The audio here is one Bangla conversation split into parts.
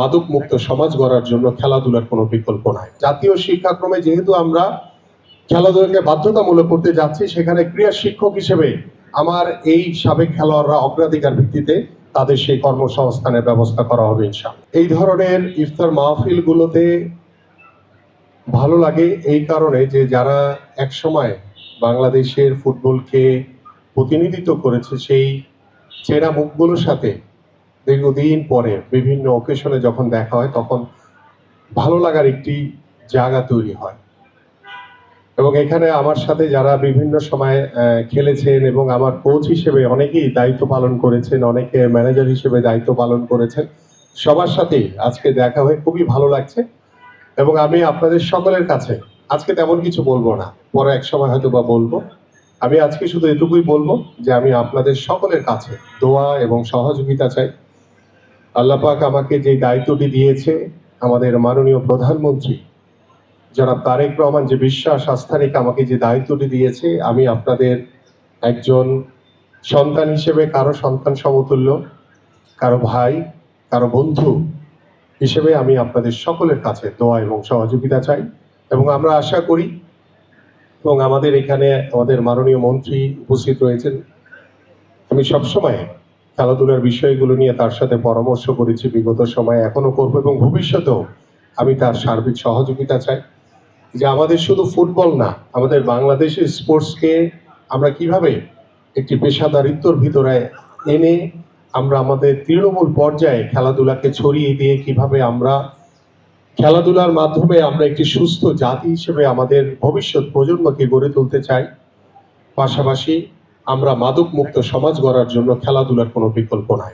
মাদক মুক্ত সমাজ গড়ার জন্য খেলাধুলার কোনো বিকল্প নাই। জাতীয় শিক্ষাক্রমে যেহেতু আমরা খেলাধুলাকে বাধ্যতামূলক করতে যাচ্ছি, সেখানে ক্রীড়া শিক্ষক হিসেবে আমার এই সাবেক খেলোয়াড়রা অগ্রাধিকার ভিত্তিতে তাদের সেই কর্মসংস্থানের ব্যবস্থা করা হবে ইনশাআল্লাহ। এই ধরনের ইফতার মাহফিলগুলোতে ভালো লাগে এই কারণে যে যারা একসময় বাংলাদেশের ফুটবলকে প্রতিনিধিত্ব করেছে, সেই চেনা মুখগুলোর সাথে দীর্ঘদিন পরে বিভিন্ন অকেশনে যখন দেখা হয় তখন ভালো লাগার একটি জায়গা তৈরি হয়। এবং এখানে আমার সাথে যারা বিভিন্ন সময় খেলেছেন এবং আমার কোচ হিসেবে অনেকেই দায়িত্ব পালন করেছেন, অনেকে ম্যানেজার হিসেবে দায়িত্ব পালন করেছেন, সবার সাথেই আজকে দেখা হয়ে খুবই ভালো লাগছে। এবং আমি আপনাদের সকলের কাছে আজকে তেমন কিছু বলবো না, পরে এক সময় হয়তো বা বলবো। আমি আজকে শুধু এটুকুই বলবো যে আমি আপনাদের সকলের কাছে দোয়া এবং সহযোগিতা চাই। আল্লাহ পাক আমাকে যে দায়িত্বটি দিয়েছে, আমাদের মাননীয় প্রধানমন্ত্রী জনাব তারেক রহমান যে বিশ্বাস আস্থা রেখে আমাকে যে দায়িত্বটি দিয়েছে, আমি আপনাদের একজন সন্তান হিসেবে, কারো সন্তান সমতুল্য, কারো ভাই, কারো বন্ধু হিসেবে আমি আপনাদের সকলের কাছে দোয়া এবং সহযোগিতা চাই। এবং আমরা আশা করি, এবং আমাদের এখানে আমাদের মাননীয় মন্ত্রী উপস্থিত রয়েছেন, আমি সবসময় খেলাধুলার বিষয়গুলো নিয়ে তার সাথে পরামর্শ করেছি বিগত সময়ে, এখনো করবো এবং ভবিষ্যতেও আমি তার সার্বিক সহযোগিতা চাই। যে আমাদের শুধু ফুটবল না, আমাদের বাংলাদেশের স্পোর্টসকে আমরা কিভাবে একটি পেশাদারিত্বর ভিতরে এনে আমরা আমাদের তৃণমূল পর্যায়ে খেলাধুলাকে ছড়িয়ে দিয়ে কিভাবে আমরা খেলাধুলার মাধ্যমে আমরা একটি সুস্থ জাতি হিসেবে আমাদের ভবিষ্যৎ প্রজন্মকে গড়ে তুলতে চাই। পাশাপাশি আমরা মাদক মুক্ত সমাজ গড়ার জন্য খেলাধুলার কোনো বিকল্প নাই।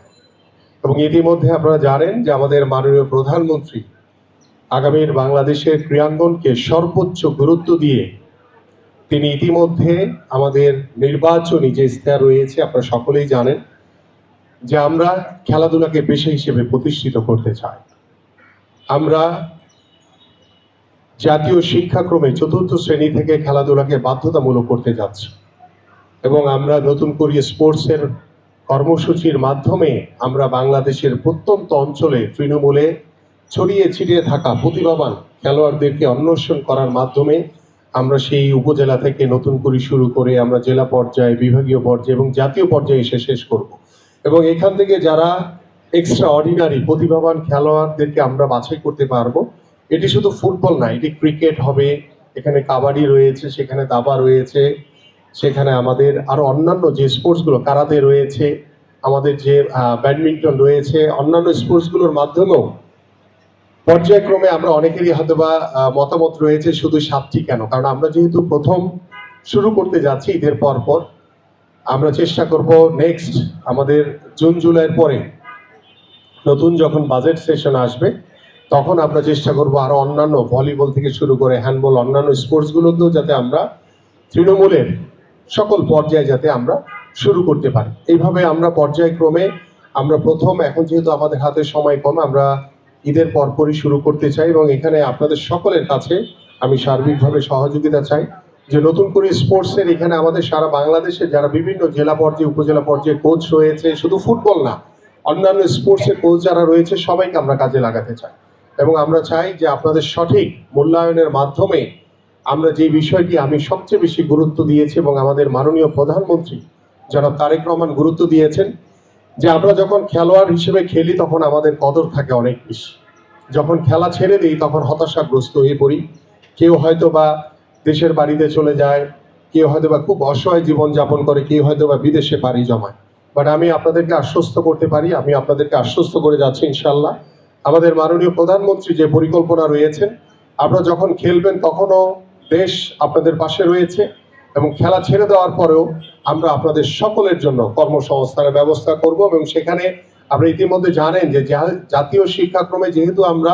এবং ইতিমধ্যে আপনারা জানেন যে আমাদের মাননীয় প্রধানমন্ত্রী আগামীর বাংলাদেশের ক্রীড়াঙ্গনকে সর্বোচ্চ গুরুত্ব দিয়ে তিনি ইতিমধ্যে আমাদের নির্বাচনী যে ইশতেহার রয়েছে, আপনারা সকলেই জানেন যে আমরা খেলাধুলাকে পেশা হিসেবে প্রতিষ্ঠিত করতে চাই। আমরা জাতীয় শিক্ষাক্রমে ৪র্থ শ্রেণী থেকে খেলাধুলাকে বাধ্যতামূলক করতে যাচ্ছি এবং আমরা নতুন করে স্পোর্টসের কর্মসূচির মাধ্যমে আমরা বাংলাদেশের প্রত্যন্ত অঞ্চলে তৃণমূলে ছড়িয়ে ছিটিয়ে থাকা প্রতিভাবান খেলোয়াড়দেরকে অন্বেষণ করার মাধ্যমে আমরা সেই উপজেলা থেকে নতুন করে শুরু করে আমরা জেলা পর্যায়ে, বিভাগীয় পর্যায়ে এবং জাতীয় পর্যায়ে এসে শেষ করব। এবং এখান থেকে যারা এক্সট্রা অর্ডিনারি প্রতিভাবান খেলোয়াড়দেরকে আমরা বাছাই করতে পারবো। এটি শুধু ফুটবল না, এটি ক্রিকেট হবে, এখানে কাবাডি রয়েছে, সেখানে দাবা রয়েছে, সেখানে আমাদের আরো অন্যান্য যে স্পোর্টসগুলো, কারাতে রয়েছে, আমাদের যে ব্যাডমিন্টন রয়েছে, অন্যান্য স্পোর্টসগুলোর মাধ্যমেও পর্যায়ক্রমে আমরা অনেকেরই হয়তো বা মতামত রয়েছে শুধু 7টি কেন, কারণ আমরা যেহেতু প্রথম শুরু করতে যাচ্ছি ঈদের পর আমরা চেষ্টা করব নেক্সট আমাদের জুন জুলাইয়ের পরে নতুন যখন বাজেট সেশন আসবে তখন আমরা চেষ্টা করব আরো অন্যান্য ভলিবল থেকে শুরু করে হ্যান্ডবল, অন্যান্য স্পোর্টসগুলোকেও যাতে আমরা তৃণমূলের সকল পর্যায়ে যাতে আমরা শুরু করতে পারি। এইভাবে আমরা পর্যায়ক্রমে আমরা প্রথম, এখন যেহেতু আমাদের হাতে সময় কম, আমরা ঈদের পরপরই শুরু করতে চাই এবং এখানে আপনাদের সকলের কাছে আমি সার্বিকভাবে সহযোগিতা চাই যে নতুন করে স্পোর্টসের এখানে আমাদের সারা বাংলাদেশে যারা বিভিন্ন জেলা পর্যায়ে, উপজেলা পর্যায়ে কোচ রয়েছে, শুধু ফুটবল না, অন্যান্য স্পোর্টসের কোচ যারা রয়েছে সবাইকে আমরা কাজে লাগাতে চাই। এবং আমরা চাই যে আপনাদের সঠিক মূল্যায়নের মাধ্যমে আমরা যে বিষয়টি আমি সবচেয়ে বেশি গুরুত্ব দিয়েছি এবং আমাদের মাননীয় প্রধানমন্ত্রী জনাব তারেক রহমান গুরুত্ব দিয়েছেন, যে আমরা যখন খেলোয়াড় হিসেবে খেলি তখন আমাদের কদর থাকে অনেক বেশি, যখন খেলা ছেড়ে দিই তখন হতাশাগ্রস্ত হয়ে পড়ি। কেউ হয়তো বা দেশের বাড়িতে চলে যায়, কেউ হয়তো বা খুব অসহায় জীবনযাপন করে, কেউ হয়তো বা বিদেশে পাড়ি জমায়। বাট আমি আপনাদেরকে আশ্বস্ত করতে পারি, আমি আপনাদেরকে আশ্বস্ত করে যাচ্ছি ইনশাল্লাহ আমাদের মাননীয় প্রধানমন্ত্রী যে পরিকল্পনা রয়েছেন, আপনারা যখন খেলবেন তখনও দেশ আপনাদের পাশে রয়েছে এবং খেলা ছেড়ে দেওয়ার পরেও আমরা আপনাদের সকলের জন্য কর্মসংস্থানের ব্যবস্থা করব। এবং সেখানে আপনারা ইতিমধ্যে জানেন যে জাতীয় শিক্ষাক্রমে যেহেতু আমরা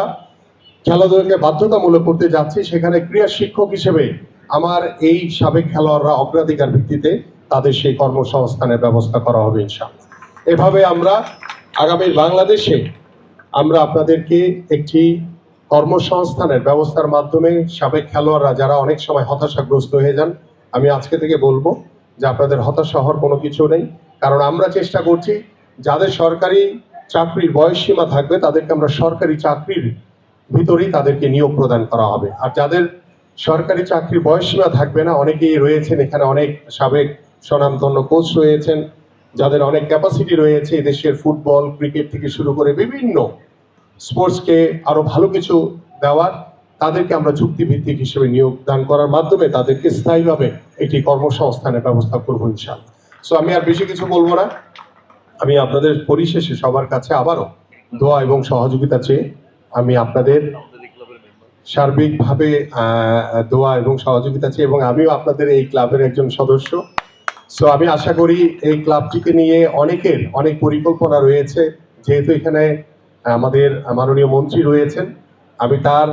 খেলাধুলাকে বাধ্যতামূলক করতে যাচ্ছি, সেখানে ক্রীড়া শিক্ষক হিসেবে আমার এই সাবেক খেলোয়াড়রা অগ্রাধিকার ভিত্তিতে তাদের সেই কর্মসংস্থানের ব্যবস্থা করা হবে ইনশাআল্লাহ। এভাবে আমরা আগামীর বাংলাদেশে আমরা আপনাদেরকে একটি কর্মসংস্থানের ব্যবস্থার মাধ্যমে সাবেক খেলোয়াড়রা যারা অনেক সময় হতাশাগ্রস্ত হয়ে যান, আমি আজকে থেকে বলবো যে আপনাদের হতাশা হওয়ার কোনো কিছু নেই, কারণ আমরা চেষ্টা করছি যাদের সরকারি চাকরির বয়সসীমা থাকবে তাদেরকে আমরা সরকারি চাকরির ভিতরেই তাদেরকে নিয়োগ প্রদান করা হবে। আর যাদের সরকারি চাকরির বয়সসীমা থাকবে না, অনেকেই রয়েছেন এখানে, অনেক সাবেক স্বনামধন্য কোচ রয়েছেন, যাদের অনেক ক্যাপাসিটি রয়েছে দেশের ফুটবল, ক্রিকেট থেকে শুরু করে বিভিন্ন স্পোর্টসকে আরো ভালো কিছু দেওয়ার, তাদেরকে আমরা চুক্তিভিত্তিক হিসেবে নিয়োগ দান করার মাধ্যমে তাদেরকে স্থায়ীভাবে একটি কর্মসংস্থানের ব্যবস্থা করবো ইনশাআল্লাহ। সো আমি আর বেশি কিছু বলবো না। আমি আপনাদের পরিশেষে সবার কাছে আবারও দোয়া এবং সহযোগিতা চেয়ে আমি আপনাদের সার্বিকভাবে দোয়া এবং সহযোগিতা চেয়ে, এবং আমিও আপনাদের এই ক্লাবের একজন সদস্য। সো আমি আশা করি এই ক্লাবটিকে নিয়ে অনেকের অনেক পরিকল্পনা রয়েছে, যেহেতু এখানে আমাদের মাননীয় মন্ত্রী রয়েছেন, আমি তার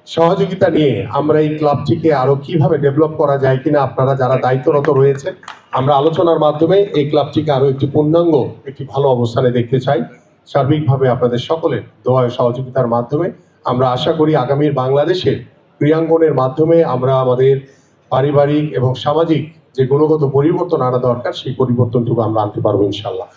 সহযোগিতা নিয়ে আমরা এই ক্লাবটিকে আরো কিভাবে ডেভেলপ করা যায় কিনা, আপনারা যারা দায়িত্বরত রয়েছে, আমরা আলোচনার মাধ্যমে এই ক্লাবটিকে আরো একটি পূর্ণাঙ্গ একটি ভালো অবস্থানে দেখতে চাই। সার্বিকভাবে আপনাদের সকলের দোয়া ও সহযোগিতার মাধ্যমে আমরা আশা করি আগামীর বাংলাদেশের ক্রীড়াঙ্গনের মাধ্যমে আমরা আমাদের পারিবারিক এবং সামাজিক যে গুণগত পরিবর্তন আনা দরকার, সেই পরিবর্তনটুকু আমরা আনতে পারবো ইনশাল্লাহ।